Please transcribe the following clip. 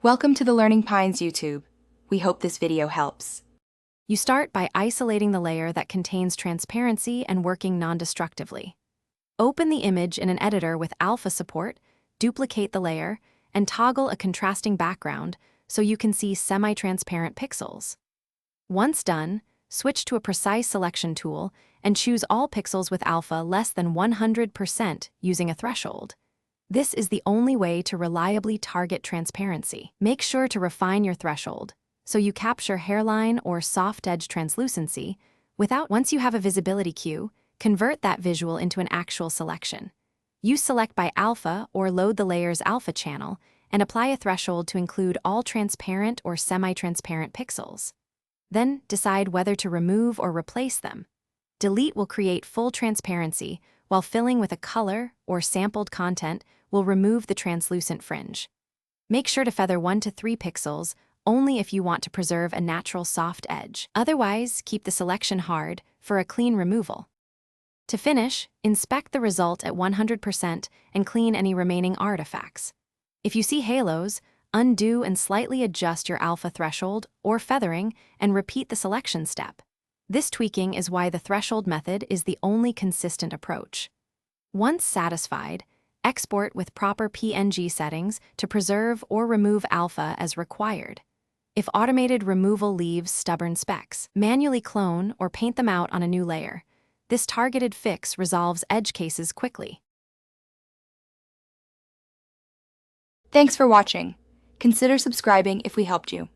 Welcome to the Learning Pines YouTube. We hope this video helps. You start by isolating the layer that contains transparency and working non-destructively. Open the image in an editor with alpha support, duplicate the layer, and toggle a contrasting background so you can see semi-transparent pixels. Once done, switch to a precise selection tool and choose all pixels with alpha less than 100% using a threshold. This is the only way to reliably target transparency. Make sure to refine your threshold so you capture hairline or soft edge translucency once you have a visibility cue, convert that visual into an actual selection. Use Select by Alpha or load the layer's alpha channel and apply a threshold to include all transparent or semi-transparent pixels. Then decide whether to remove or replace them. Delete will create full transparency, while filling with a color or sampled content will remove the translucent fringe. Make sure to feather 1 to 3 pixels only if you want to preserve a natural soft edge. Otherwise, keep the selection hard for a clean removal. To finish, inspect the result at 100% and clean any remaining artifacts. If you see halos, undo and slightly adjust your alpha threshold or feathering and repeat the selection step. This tweaking is why the threshold method is the only consistent approach. Once satisfied, export with proper PNG settings to preserve or remove alpha as required. If automated removal leaves stubborn specks, manually clone or paint them out on a new layer. This targeted fix resolves edge cases quickly. Thanks for watching. Consider subscribing if we helped you.